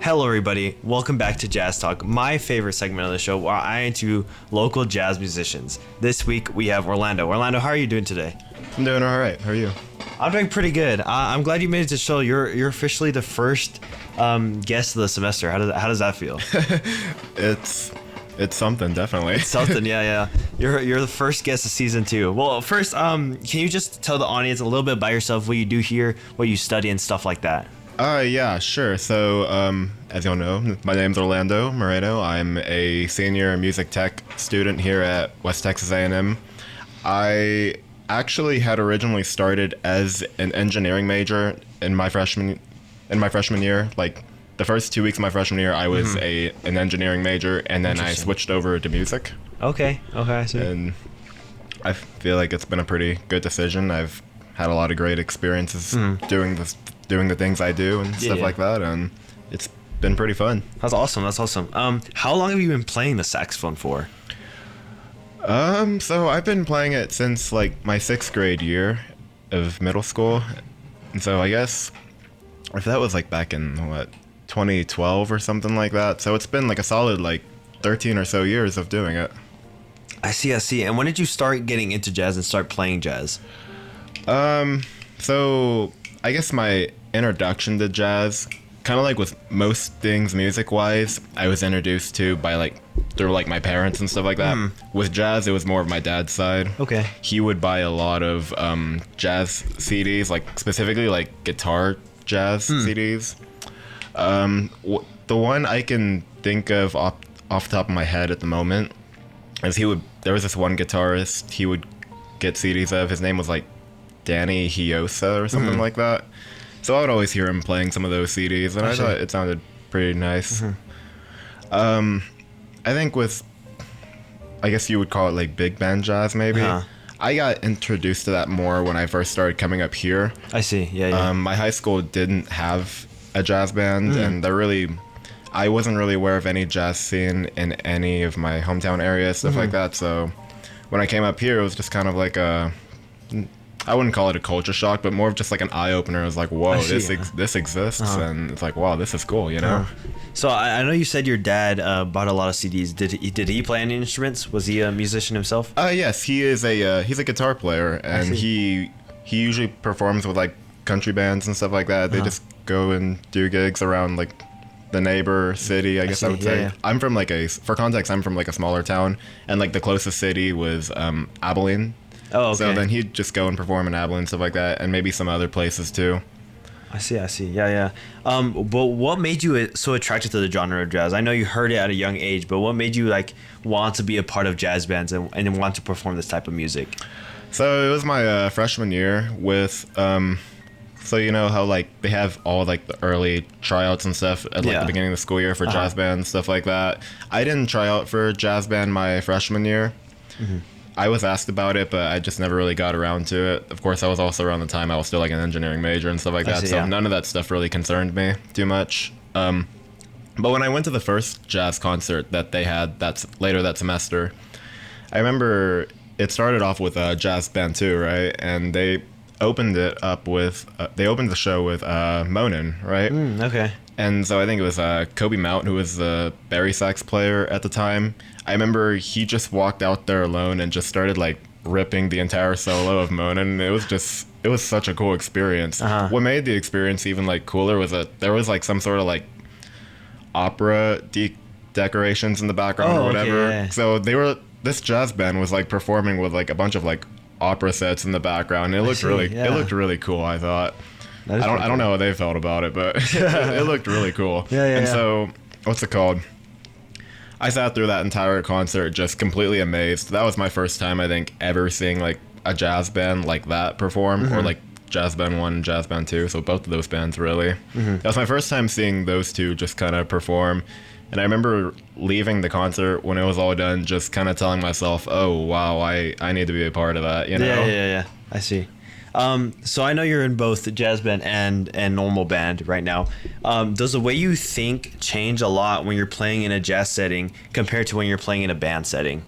Hello, everybody. Welcome back to Jazz Talk, my favorite segment of the show where I interview local jazz musicians. This week, we have Orlando. Orlando, how are you doing today? I'm doing all right. How are you? I'm doing pretty good. I'm glad you made it to the show. You're officially the first guest of the semester. How does that feel? It's something, definitely. It's something, yeah. You're the first guest of season 2. Well, first, can you just tell the audience a little bit about yourself, what you do here, what you study, and stuff like that? Yeah, sure. So, as y'all know, my name's Orlando Moreno. I'm a senior music tech student here at West Texas A&M. I actually had originally started as an engineering major in my freshman year. Like the first 2 weeks of my freshman year, I was an engineering major, and then I switched over to music. Okay, I see. And I feel like it's been a pretty good decision. I've had a lot of great experiences doing the things I do and stuff like that, and it's been pretty fun. That's awesome. How long have you been playing the saxophone for? So I've been playing it since like my 6th grade year of middle school, and so I guess if that was like back in 2012 or something like that, so it's been like a solid like 13 or so years of doing it. I see. And when did you start getting into jazz and start playing jazz? So I guess my introduction to jazz, kind of like with most things music-wise, I was introduced to through my parents and stuff like that. With jazz, it was more of my dad's side. Okay. He would buy a lot of jazz CDs, like specifically like guitar jazz CDs. The one I can think of off the top of my head at the moment is there was this one guitarist he would get CDs of. His name was like Danny Hiosa or something like that. So I would always hear him playing some of those CDs, and I thought it sounded pretty nice. I think I guess you would call it like big band jazz, maybe. I got introduced to that more when I first started coming up here. I see, yeah. My high school didn't have a jazz band, and I wasn't really aware of any jazz scene in any of my hometown areas, stuff like that. So when I came up here, it was just kind of like I wouldn't call it a culture shock, but more of just like an eye-opener. It was like, whoa, this exists, and it's like, wow, this is cool, you know? So I know you said your dad bought a lot of CDs. Did he play any instruments? Was he a musician himself? Yes, he's a guitar player, and he usually performs with like country bands and stuff like that. They just go and do gigs around like the neighbor city, I guess I would say. Yeah. I'm from for context, I'm from like a smaller town, and like the closest city was Abilene. Oh, okay. So then he'd just go and perform in Abilene, stuff like that, and maybe some other places too. I see. Yeah. But what made you so attracted to the genre of jazz? I know you heard it at a young age, but what made you like want to be a part of jazz bands and want to perform this type of music? So it was my freshman year with so you know how like they have all like the early tryouts and stuff at like the beginning of the school year for jazz band, stuff like that. I didn't try out for jazz band my freshman year. I was asked about it, but I just never really got around to it. Of course, I was also around the time I was still like an engineering major and stuff like that, so none of that stuff really concerned me too much. But when I went to the first jazz concert that they had later that semester, I remember it started off with a jazz band too, right? And they opened it up with they opened the show with Moreno, right? Okay. And so I think it was Kobe Mount, who was the bari sax player at the time. I remember he just walked out there alone and just started like ripping the entire solo of Moreno, and it was such a cool experience. What made the experience even like cooler was that there was like some sort of like opera decorations in the background or whatever. Okay, yeah. So this jazz band was like performing with like a bunch of like opera sets in the background. It looked really cool, I thought. I don't know how they felt about it, but it looked really cool. So what's it called? I sat through that entire concert just completely amazed. That was my first time, I think, ever seeing like a jazz band like that perform, or like Jazz Band 1 and Jazz Band 2, so both of those bands really. That was my first time seeing those two just kind of perform, and I remember leaving the concert when it was all done just kind of telling myself, oh wow, I need to be a part of that, you know? Yeah. I see. So I know you're in both the jazz band and normal band right now. Does the way you think change a lot when you're playing in a jazz setting compared to when you're playing in a band setting?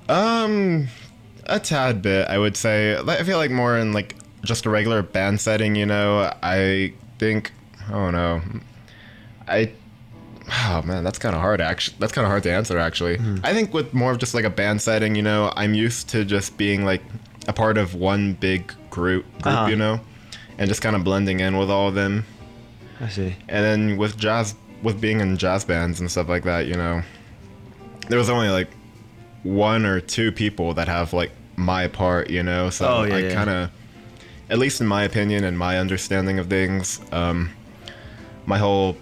A tad bit, I would say. I feel like more in like just a regular band setting, you know. I think, I don't know. I Oh man, that's kind of hard. Actually, that's kind of hard to answer. Actually, I think with more of just like a band setting, I'm used to just being like a part of one big group, you know, and just kind of blending in with all of them. I see. And then with being in jazz bands and stuff like that, there was only like one or two people that have like my part, So I kind of, at least in my opinion and my understanding of things, my whole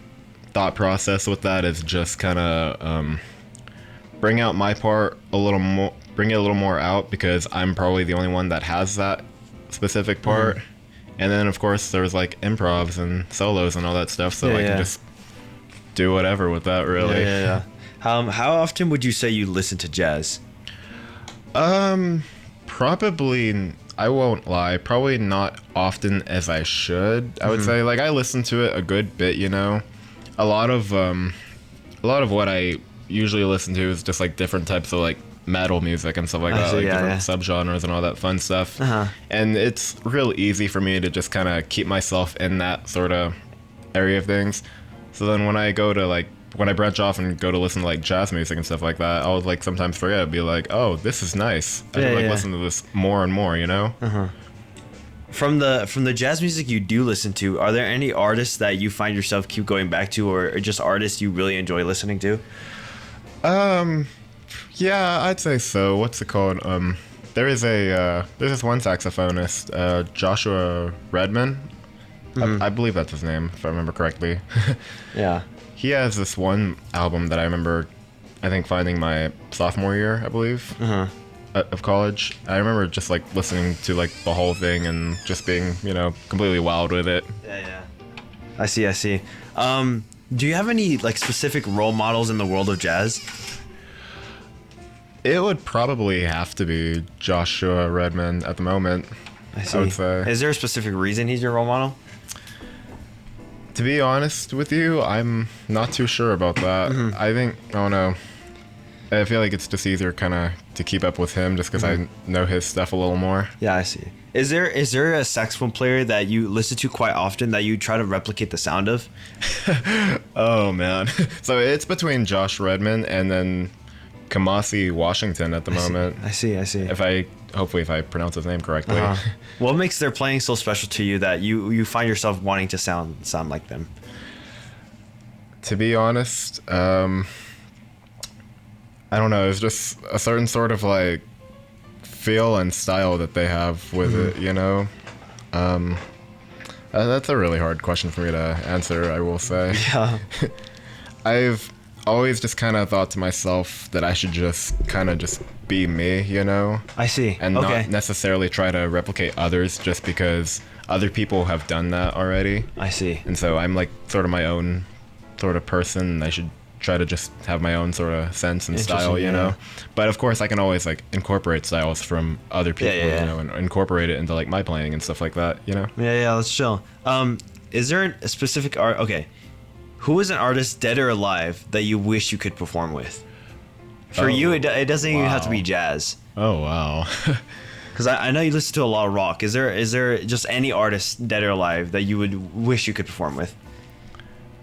thought process with that is just kind of bring out my part a little more, bring it a little more out, because I'm probably the only one that has that specific part. And then of course there's like improvs and solos and all that stuff, so I can just do whatever with that, really. How often would you say you listen to jazz? Probably, I won't lie, probably not often as I should. I would say, like, I listen to it a good bit, a lot of what I usually listen to is just like different types of like metal music and stuff like that, like different subgenres and all that fun stuff. And it's real easy for me to just kind of keep myself in that sort of area of things. So then when I branch off and go to listen to like jazz music and stuff like that, I'll like sometimes forget, be like, oh, this is nice. I should listen to this more and more, From the jazz music you do listen to, are there any artists that you find yourself keep going back to, or just artists you really enjoy listening to? Yeah, I'd say so. What's it called? There's this one saxophonist, Joshua Redman. I believe that's his name, if I remember correctly. Yeah. He has this one album that I remember, I think, finding my sophomore year, I believe. Of college. I remember just like listening to like the whole thing and just being, completely wild with it. I see. Do you have any like specific role models in the world of jazz? It would probably have to be Joshua Redman at the moment. I would say. Is there a specific reason he's your role model? To be honest with you, I'm not too sure about that. I don't know. I feel like it's just easier kind of to keep up with him just because I know his stuff a little more. Yeah, I see. Is there a saxophone player that you listen to quite often that you try to replicate the sound of? Oh, man. So it's between Josh Redman and then Kamasi Washington at the moment. I see. Hopefully if I pronounce his name correctly. What makes their playing so special to you that you find yourself wanting to sound like them? To be honest, I don't know. It's just a certain sort of like feel and style that they have with it, That's a really hard question for me to answer, I will say. Yeah. I've always just kind of thought to myself that I should just kind of just be me, I see. And not necessarily try to replicate others just because other people have done that already. I see. And so I'm like sort of my own sort of person, and I should try to just have my own sort of sense and style, But of course I can always like incorporate styles from other people, and incorporate it into like my playing and stuff like that, Yeah, let's chill. Is there a specific art? Okay. Who is an artist, dead or alive, that you wish you could perform with? For you, it doesn't even have to be jazz. Oh, wow. Because I know you listen to a lot of rock. Is there just any artist, dead or alive, that you would wish you could perform with?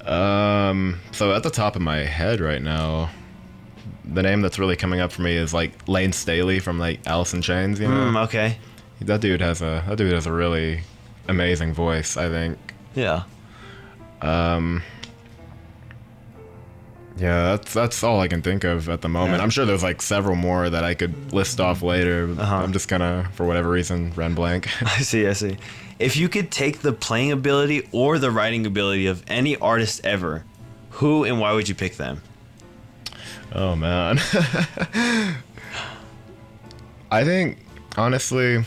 So at the top of my head right now, the name that's really coming up for me is like Lane Staley from like Alice in Chains, Okay. That dude has a really amazing voice, I think. Yeah. Yeah, that's all I can think of at the moment. Yeah. I'm sure there's like several more that I could list off later. I'm just gonna, for whatever reason, ran blank. I see. If you could take the playing ability or the writing ability of any artist ever, who and why would you pick them? Oh, man. I think, honestly,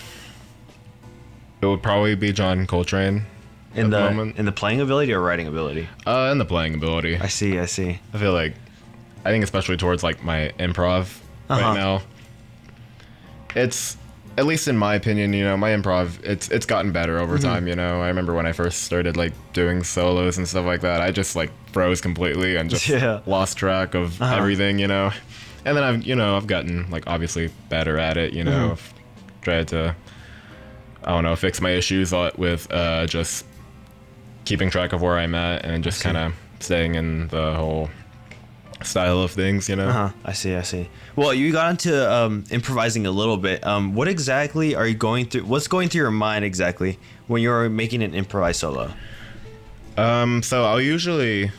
it would probably be John Coltrane. In the playing ability or writing ability? In the playing ability. I see. I think especially towards like my improv right now, it's, at least in my opinion, my improv, it's gotten better over time, I remember when I first started like doing solos and stuff like that, I just like froze completely and just lost track of everything, and then I've gotten like obviously better at it, I've tried to, I don't know, fix my issues with just keeping track of where I'm at and just kind of staying in the whole style of things, you know. I see. Well, you got into improvising a little bit. What exactly are you going through? What's going through your mind exactly when you're making an improvised solo? So I'll usually,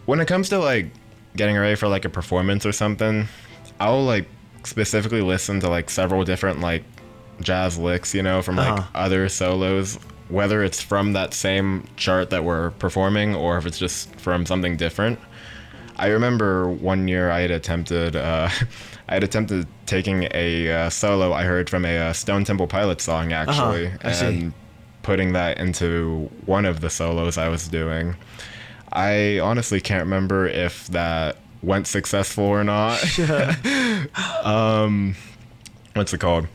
when it comes to like getting ready for like a performance or something, I'll like specifically listen to like several different like jazz licks, you know, from like other solos, whether it's from that same chart that we're performing or if it's just from something different. I remember one year I had attempted taking a solo I heard from a Stone Temple Pilots song actually, and putting that into one of the solos I was doing. I honestly can't remember if that went successful or not. What's it called?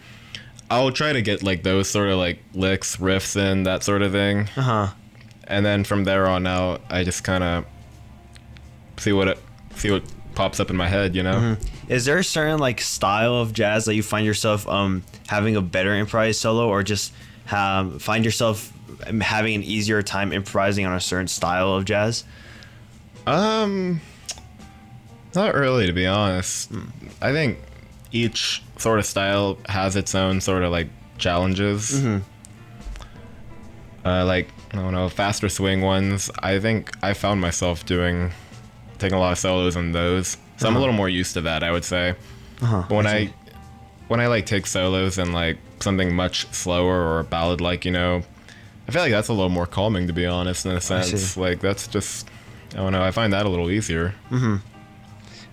I'll try to get like those sort of like licks, riffs in, that sort of thing. And then from there on out, I just kind of see what pops up in my head, you know. Is there a certain like style of jazz that you find yourself having a better improvised solo, or just find yourself having an easier time improvising on a certain style of jazz? Not really, to be honest. I think each sort of style has its own sort of like challenges. Like, I don't know, faster swing ones, I think I found myself taking a lot of solos in those, so I'm a little more used to that, I would say. But when I like take solos in like something much slower or ballad like, you know, I feel like that's a little more calming, to be honest, in a sense. Like, that's just, I don't know, I find that a little easier.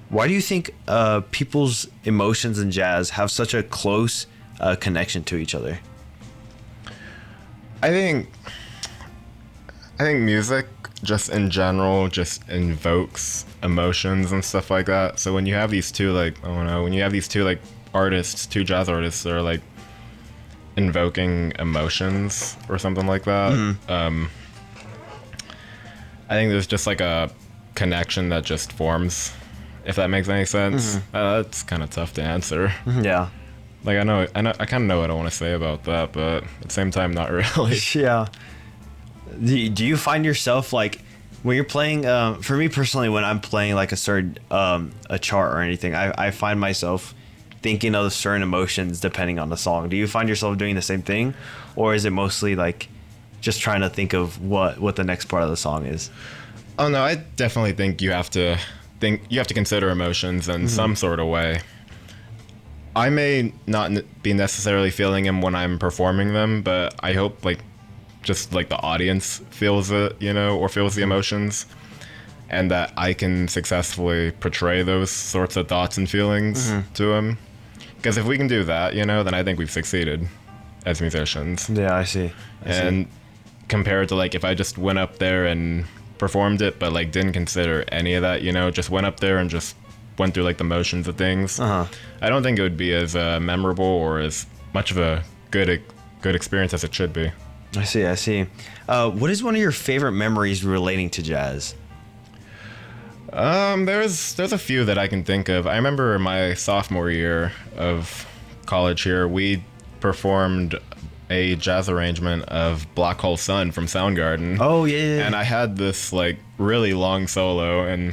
Why do you think people's emotions in jazz have such a close connection to each other? I think music just in general just invokes emotions and stuff like that. So when you have these two like, I don't know, when you have these two like artists, two jazz artists that are like invoking emotions or something like that, I think there's just like a connection that just forms, if that makes any sense. That's kind of tough to answer. Yeah. Like, I kind of know what I want to say about that, but at the same time, not really. Yeah. Do you find yourself like when you're playing? For me personally, when I'm playing like a certain a chart or anything, I find myself thinking of certain emotions depending on the song. Do you find yourself doing the same thing, or is it mostly like just trying to think of what the next part of the song is? Oh no, I definitely think you have to consider emotions in some sort of way. I may not be necessarily feeling them when I'm performing them, but I hope like just like the audience feels it, you know, or feels the emotions, and that I can successfully portray those sorts of thoughts and feelings to them. Because if we can do that, you know, then I think we've succeeded as musicians. Yeah, I see. And compared to like if I just went up there and performed it, but like didn't consider any of that, you know, just went up there and just went through like the motions of things, I don't think it would be as memorable or as much of a good experience as it should be. I see. What is one of your favorite memories relating to jazz? There's a few that I can think of. I remember my sophomore year of college here, we performed a jazz arrangement of Black Hole Sun from Soundgarden. Oh yeah. And I had this like really long solo, and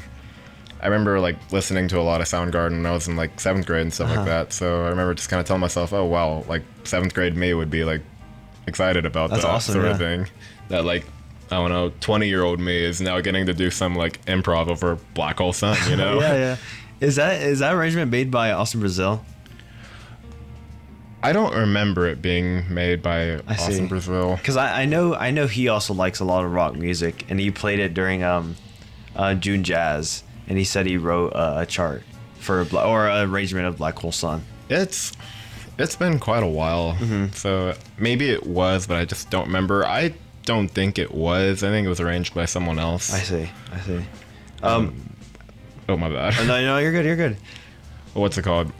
I remember like listening to a lot of Soundgarden when I was in like 7th grade and stuff like that. So I remember just kind of telling myself, oh wow, like 7th grade me would be like excited about that awesome, sort of thing. That like, I don't know, 20-year-old me is now getting to do some like improv over Black Hole Sun, you know? Yeah. Is that arrangement made by Austin Brazil? I don't remember it being made by Austin Brazil. Because I know he also likes a lot of rock music, and he played it during June Jazz, and he said he wrote a chart for or an arrangement of Black Hole Sun. It's been quite a while, so maybe it was, but I just don't remember. I don't think it was. I think it was arranged by someone else. I see. Oh, my bad. No, you're good. What's it called?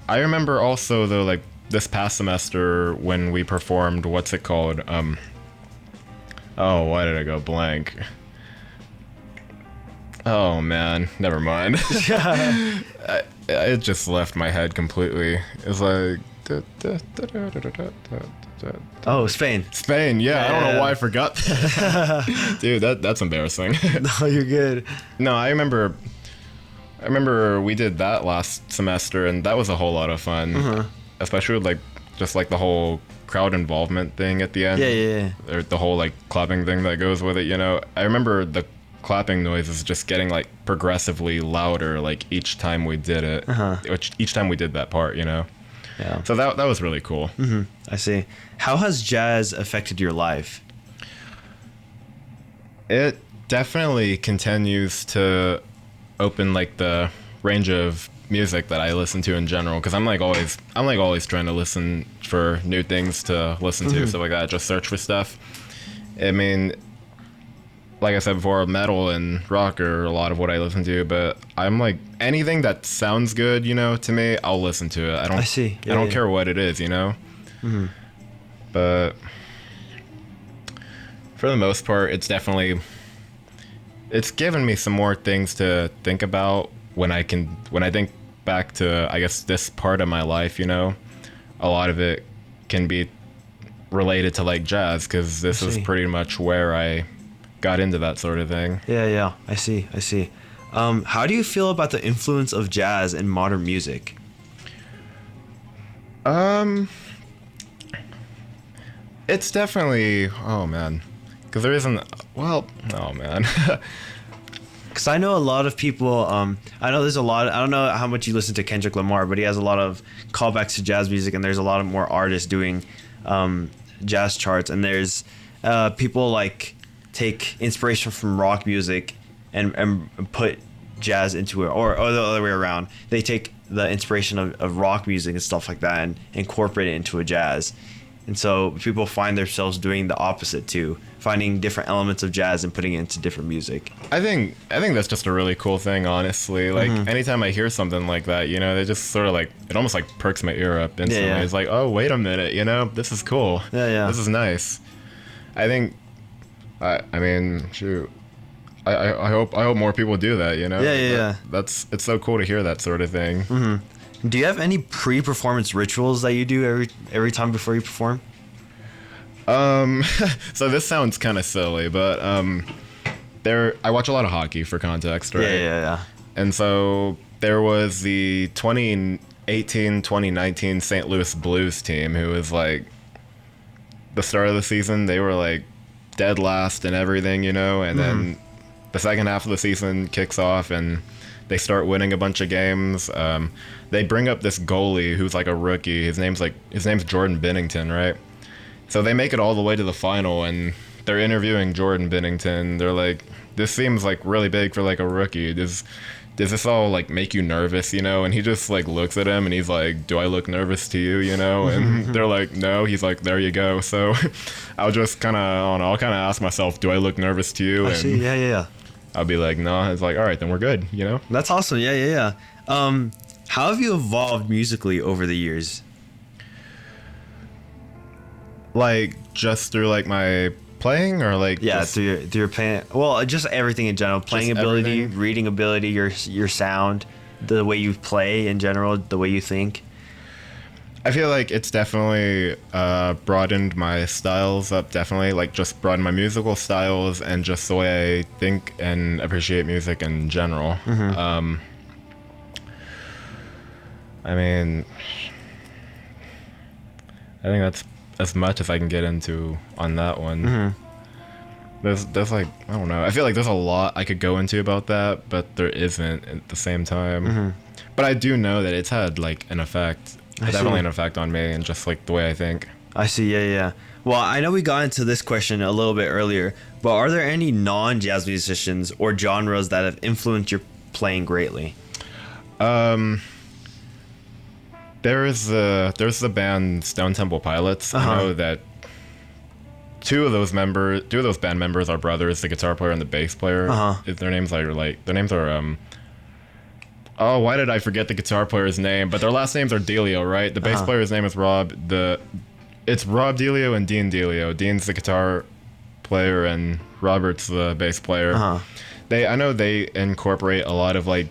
I remember also, though, like, this past semester when we performed, what's it called? Oh, why did I go blank? Oh, man. Never mind. It just left my head completely. It was like... Oh, Spain. Spain, yeah. I don't know why I forgot that. Dude, that's embarrassing. No, you're good. No, I remember we did that last semester, and that was a whole lot of fun. Especially with, like, just like the whole crowd involvement thing at the end. Yeah. Or the whole, like, clapping thing that goes with it, you know. I remember the clapping noises just getting, like, progressively louder, like, each time we did it. Each time we did that part, you know. Yeah. So that was really cool. I see. How has jazz affected your life? It definitely continues to open, like, the range of music that I listen to in general, because I'm always trying to listen for new things to listen to, stuff like that. Just search for stuff. I mean, like I said before, metal and rock are a lot of what I listen to, but I'm like, anything that sounds good, you know, to me, I'll listen to it. I see. I don't care what it is, you know. But for the most part, it's given me some more things to think about when I think back to, I guess, this part of my life, you know. A lot of it can be related to, like, jazz, because this is pretty much where I got into that sort of thing. Yeah. I see. How do you feel about the influence of jazz in modern music? It's definitely, oh man, because there isn't, well, oh man. Because I know a lot of people, I know there's a lot, I don't know how much you listen to Kendrick Lamar, but he has a lot of callbacks to jazz music, and there's a lot of more artists doing jazz charts, and there's people like take inspiration from rock music and put jazz into it, or the other way around. They take the inspiration of rock music and stuff like that and incorporate it into a jazz. And so people find themselves doing the opposite too, finding different elements of jazz and putting it into different music. I think that's just a really cool thing, honestly. Like, anytime I hear something like that, you know, they just sort of like, it almost like perks my ear up instantly. Yeah. It's like, oh, wait a minute, you know, this is cool. Yeah. This is nice. I think, I mean, shoot, I hope more people do that, you know. Yeah. It's so cool to hear that sort of thing. Do you have any pre-performance rituals that you do every time before you perform? So this sounds kind of silly, but I watch a lot of hockey, for context, right? Yeah. And so there was the 2018-2019 St. Louis Blues team, who was like, the start of the season, they were like dead last and everything, you know, and then the second half of the season kicks off and they start winning a bunch of games. They bring up this goalie who's like a rookie. His name's Jordan Binnington, right? So they make it all the way to the final, and they're interviewing Jordan Binnington. They're like, this seems like really big for like a rookie. Does this all like make you nervous, you know? And he just like looks at him and he's like, do I look nervous to you, you know? And they're like, no. He's like, there you go. So I'll just kind of ask myself, do I look nervous to you? I see. Yeah. I'll be like, no. It's like, all right, then we're good, you know? That's awesome. Yeah. How have you evolved musically over the years? Like, just through like my playing, or like through your playing, well, just everything in general, playing ability, everything. reading ability, your sound, the way you play in general, the way you think. I feel like it's definitely broadened my styles up, definitely, like just broadened my musical styles and just the way I think and appreciate music in general. I mean, I think that's as much as I can get into on that one. There's like, I don't know, I feel like there's a lot I could go into about that, but there isn't at the same time. But I do know that it's had like an effect, definitely an effect on me and just like the way I think. I see. Yeah. Well, I know we got into this question a little bit earlier, but are there any non-jazz musicians or genres that have influenced your playing greatly? There's the band Stone Temple Pilots. I know that two of those band members are brothers, the guitar player and the bass player. Their names are oh, why did I forget the guitar player's name? But their last names are Delio, right? The bass player's name is Rob. It's Rob Delio and Dean Delio. Dean's the guitar player and Robert's the bass player. I know they incorporate a lot of like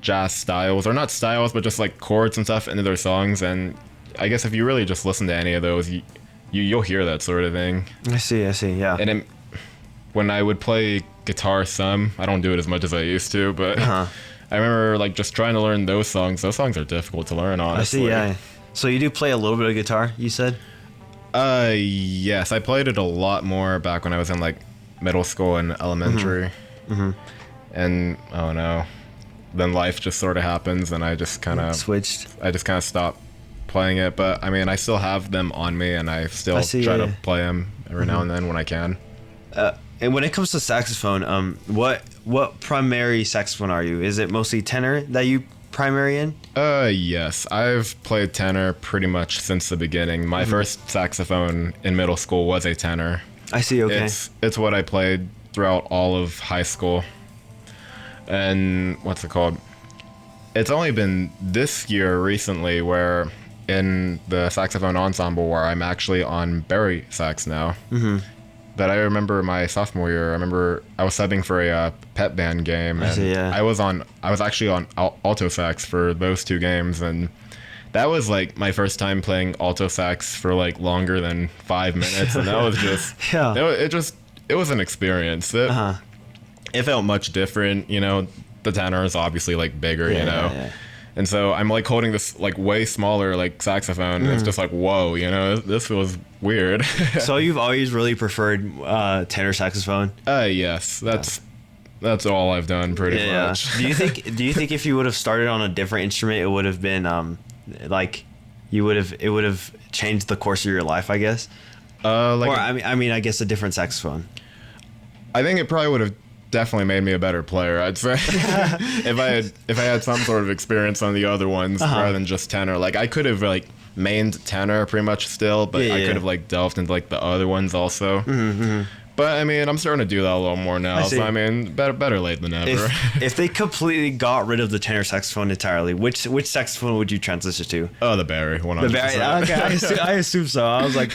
jazz styles, or not styles, but just like chords and stuff into their songs. And I guess if you really just listen to any of those, you'll hear that sort of thing. I see, yeah. And when I would play guitar some, I don't do it as much as I used to, but I remember like just trying to learn those songs. Those songs are difficult to learn, honestly. I see, yeah. So you do play a little bit of guitar, you said? Yes, I played it a lot more back when I was in like middle school and elementary. And I don't know, then life just sort of happens, and I just kind of switched. I just kind of stopped playing it, but I mean, I still have them on me, and I still try to play them every now and then when I can. And when it comes to saxophone, what primary saxophone are you? Is it mostly tenor that you primary in? Yes, I've played tenor pretty much since the beginning. My first saxophone in middle school was a tenor. I see. Okay. It's what I played throughout all of high school. And what's it called? It's only been this year recently where in the saxophone ensemble where I'm actually on bari sax now. That I remember my sophomore year. I remember I was subbing for a pep band game, and I was actually on alto sax for those 2 games, and that was like my first time playing alto sax for like longer than 5 minutes, and that was just it was an experience. It felt much different, you know. The tenor is obviously like bigger, you know. And so I'm like holding this like way smaller like saxophone, and it's just like, whoa, you know, this feels weird. So you've always really preferred tenor saxophone? Yes, that's all I've done pretty much. Do you think if you would have started on a different instrument, it would have been like it would have changed the course of your life, I guess? I mean, I guess a different saxophone. I think it probably would have definitely made me a better player, I'd say. if I had some sort of experience on the other ones rather than just tenor. Like I could have like mained tenor pretty much still, but I could have like delved into like the other ones also. But I mean, I'm starting to do that a little more now. So I mean, better late than never. If they completely got rid of the tenor saxophone entirely, which saxophone would you transition to? Oh, the bari, 100%. The bari. Okay, I assume so. I was like,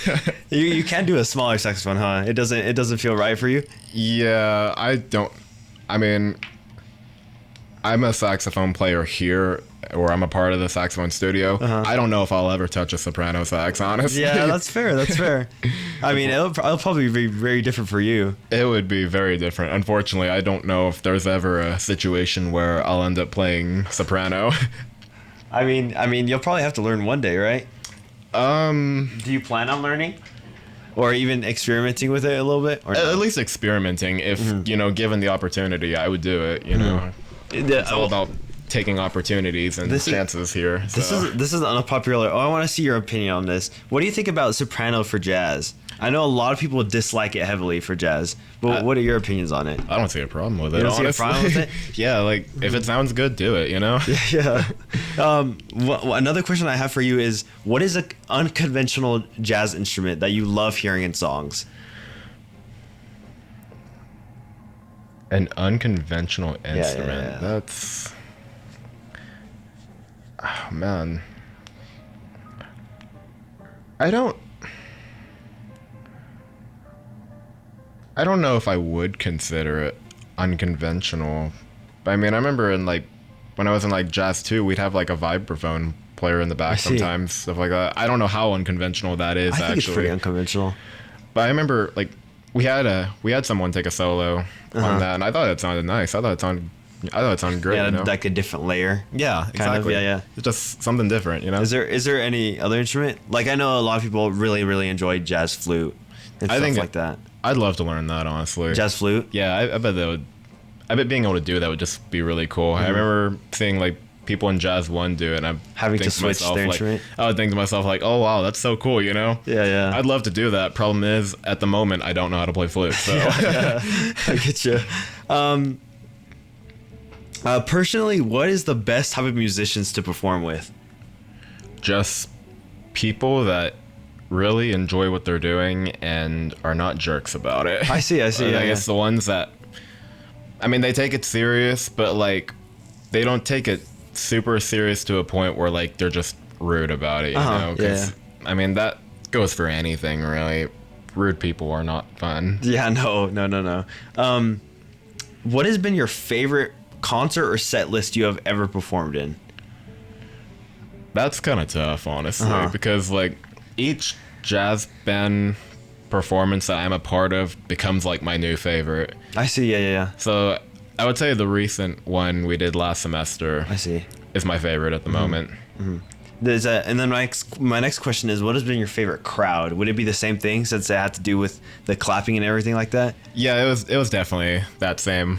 you can do a smaller saxophone, huh? It doesn't feel right for you. Yeah, I mean, I'm a saxophone player here, or I'm a part of the saxophone studio. I don't know if I'll ever touch a soprano sax, honestly. Yeah, that's fair. I mean, it'll probably be very different for you. It would be very different. Unfortunately, I don't know if there's ever a situation where I'll end up playing soprano. I mean, you'll probably have to learn one day, right? Do you plan on learning? Or even experimenting with it a little bit? Or no? At least experimenting. If, you know, given the opportunity, I would do it, you know. It's all about taking opportunities and chances here. This is unpopular. I want to see your opinion on this. What do you think about soprano for jazz? I know a lot of people dislike it heavily for jazz, but what are your opinions on it? I don't see a problem with it. You don't see a problem with it? Yeah, like if it sounds good, do it, you know? Yeah. Another question I have for you is, what is an unconventional jazz instrument that you love hearing in songs? An unconventional instrument. Yeah. That's... Oh, man. I don't know if I would consider it unconventional. But I mean, I remember when I was in like jazz 2, we'd have like a vibraphone player in the back sometimes, stuff like that. I don't know how unconventional that is. I think it's pretty unconventional. But I remember like we had someone take a solo on that, and I thought it sounded nice. I thought it sounded great. Yeah, you know? like a different layer. Yeah, exactly. Yeah. It's just something different, you know. Is there any other instrument? Like I know a lot of people really enjoy jazz flute and stuff like that. I'd love to learn that, honestly. Jazz flute? Yeah, I bet I bet being able to do that would just be really cool. I remember seeing like people in Jazz 1 do it, and I'm having to switch their instrument. I would think to myself like, oh wow, that's so cool, you know? Yeah. I'd love to do that. Problem is, at the moment, I don't know how to play flute. So I get you. Personally, what is the best type of musicians to perform with? Just people that really enjoy what they're doing and are not jerks about it. I see. I guess the ones that, I mean, they take it serious, but like they don't take it super serious to a point where like they're just rude about it, you know? 'Cause, I mean, that goes for anything, really. Rude people are not fun. Yeah, no. What has been your favorite concert or set list you have ever performed in? That's kind of tough, honestly, because like each jazz band performance that I'm a part of becomes like my new favorite. I see. Yeah. So I would say the recent one we did last semester I see. is my favorite at the moment. And then my next question is, what has been your favorite crowd? Would it be the same thing since it had to do with the clapping and everything like that? Yeah, it was definitely that same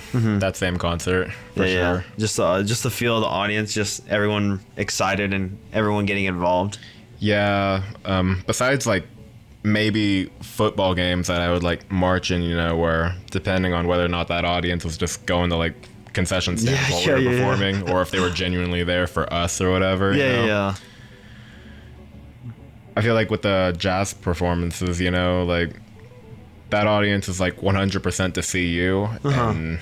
concert for sure. Just the feel of the audience, just everyone excited and everyone getting involved. Yeah. Besides like maybe football games that I would like march in, where depending on whether or not that audience was just going to like concession stands while we were performing, or if they were genuinely there for us or whatever. Yeah. I feel like with the jazz performances, like that audience is like 100% to see you, and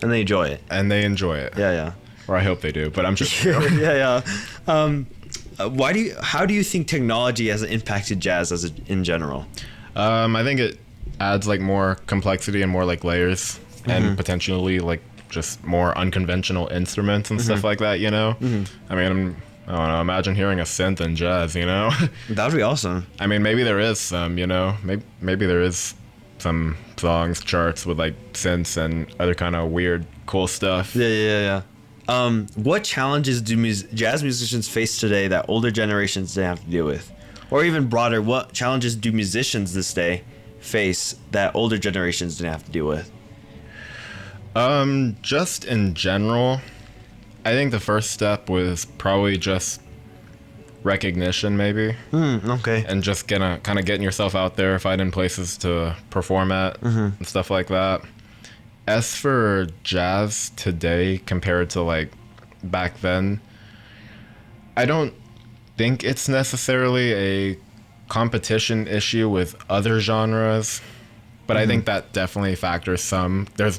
and they enjoy it. Yeah. Or I hope they do, but I'm sure. Yeah. How do you think technology has impacted jazz in general? I think it adds like more complexity and more like layers, and potentially like just more unconventional instruments and stuff like that. I mean, I don't know. Imagine hearing a synth in jazz. That'd be awesome. I mean, maybe there is some. Maybe there is some songs charts with like synths and other kind of weird, cool stuff. Yeah. What challenges do jazz musicians face today that older generations didn't have to deal with? Or even broader, what challenges do musicians this day face that older generations didn't have to deal with? Just in general, I think the first step was probably just recognition, maybe. Okay. And just kind of getting yourself out there, finding places to perform at and stuff like that. As for jazz today compared to like back then, I don't think it's necessarily a competition issue with other genres, but I think that definitely factors some. I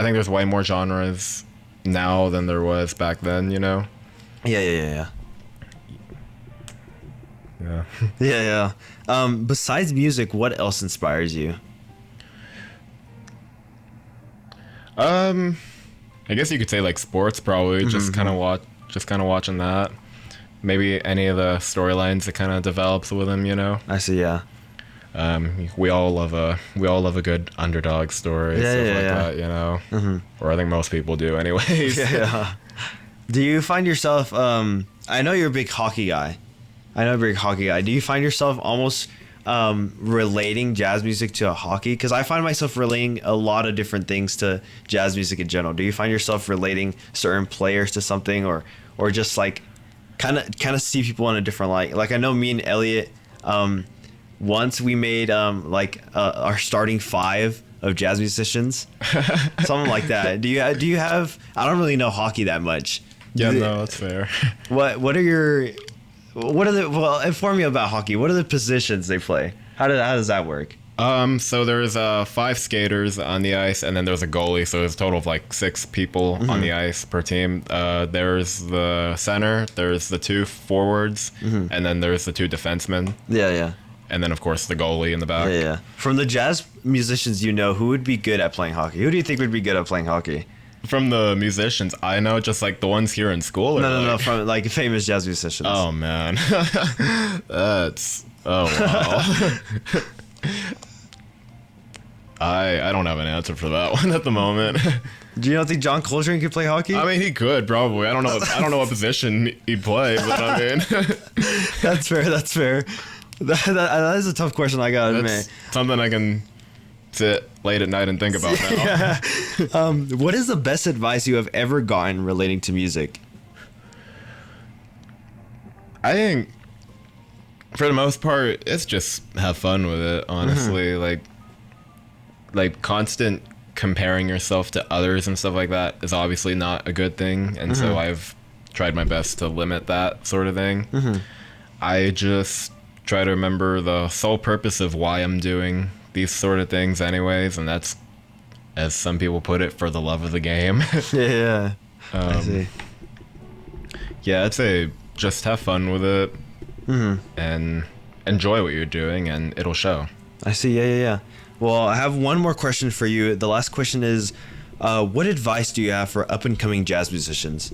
think there's way more genres now than there was back then, Yeah. Yeah. Besides music, what else inspires you? I guess you could say like sports, probably. Just kind of watching that. Maybe any of the storylines that kind of develops with them, I see. Yeah. We all love a good underdog story, that, or I think most people do, anyways. Yeah. Do you find yourself? I know you're a big hockey guy. Do you find yourself almost relating jazz music to hockey? Because I find myself relating a lot of different things to jazz music in general. Do you find yourself relating certain players to something, or just like kind of see people in a different light? Like I know me and Elliot, once we made our starting five of jazz musicians, something like that. Do you have? I don't really know hockey that much. Yeah, no, that's fair. Inform me about hockey. What are the positions they play? How does that work? So there's 5 skaters on the ice, and then there's a goalie. So there's a total of like 6 people on the ice per team. There's the center, there's the 2 forwards, and then there's the 2 defensemen. Yeah. And then of course the goalie in the back. Yeah. From the jazz musicians, who would be good at playing hockey? Who do you think would be good at playing hockey? From the musicians, I know just like the ones here in school. No, from like famous jazz musicians. Oh man, wow. I don't have an answer for that one at the moment. Do you not think John Coltrane could play hockey? I mean, he could probably. I don't know what position he'd play, but I mean, That's fair. That is a tough question. I gotta admit. Something I can sit late at night and think about now. Yeah. What is the best advice you have ever gotten relating to music? I think for the most part, it's just have fun with it, honestly. Like constant comparing yourself to others and stuff like that is obviously not a good thing, and so I've tried my best to limit that sort of thing. I just try to remember the sole purpose of why I'm doing these sort of things anyways, and that's, as some people put it, for the love of the game. Yeah. I see. Yeah, I'd say just have fun with it and enjoy what you're doing, and it'll show. I see. Yeah. Well, I have one more question for you. The last question is, what advice do you have for up-and-coming jazz musicians?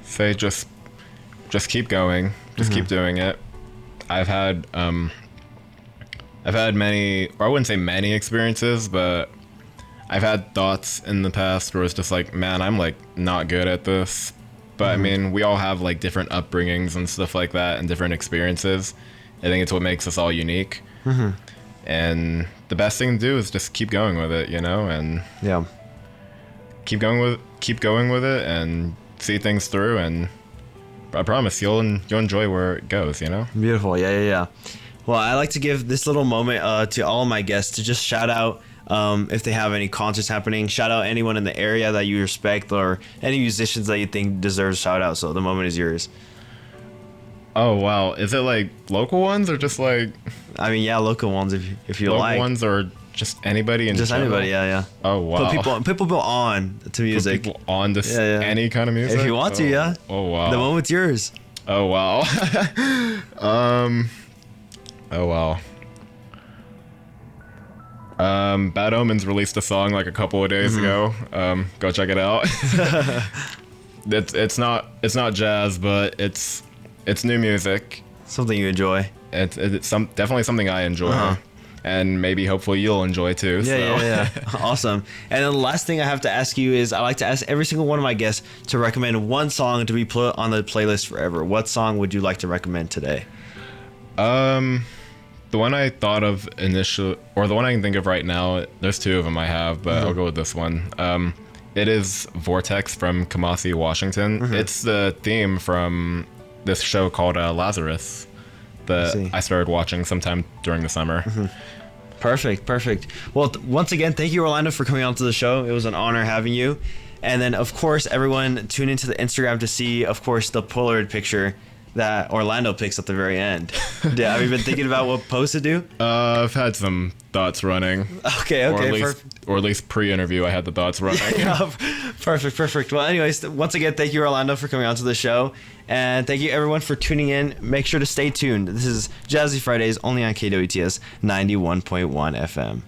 Say just just keep going, just keep doing it. I've had many, or I wouldn't say many experiences, but I've had thoughts in the past where it's just like, man, I'm like not good at this. But I mean, we all have like different upbringings and stuff like that and different experiences. I think it's what makes us all unique. And the best thing to do is just keep going with it, you know, and keep going with it and see things through. And I promise you'll enjoy where it goes, you know? Beautiful. Yeah. Well, I like to give this little moment to all my guests to just shout out if they have any concerts happening. Shout out anyone in the area that you respect or any musicians that you think deserves a shout out. So the moment is yours. Oh, wow. Is it like local ones or just like... I mean, yeah, local ones if you like. Local ones or just anybody in general? Anybody, yeah. Oh, wow. Put people on to music. Put people on to any kind of music? If you want to, yeah. Oh, wow. The moment's yours. Oh, wow. Oh, wow. Bad Omens released a song like a couple of days ago. Go check it out. It's not jazz, but it's new music. Something you enjoy. It's definitely something I enjoy, and maybe hopefully you'll enjoy too. Yeah. Awesome. And then the last thing I have to ask you is I like to ask every single one of my guests to recommend one song to be put on the playlist forever. What song would you like to recommend today? The one I thought of initially, or the one I can think of right now, there's two of them I have, but I'll go with this one. It is Vortex from Kamasi, Washington. It's the theme from this show called Lazarus that I started watching sometime during the summer. Perfect. Well, once again, thank you, Orlando, for coming on to the show. It was an honor having you. And then, of course, everyone tune into the Instagram to see, of course, the Polaroid picture that Orlando picks at the very end. Yeah, have you been thinking about what post to do? I've had some thoughts running. Okay. Or at least pre-interview, I had the thoughts running. Perfect. Well, anyways, once again, thank you, Orlando, for coming on to the show. And thank you, everyone, for tuning in. Make sure to stay tuned. This is Jazzy Fridays, only on KWTS 91.1 FM.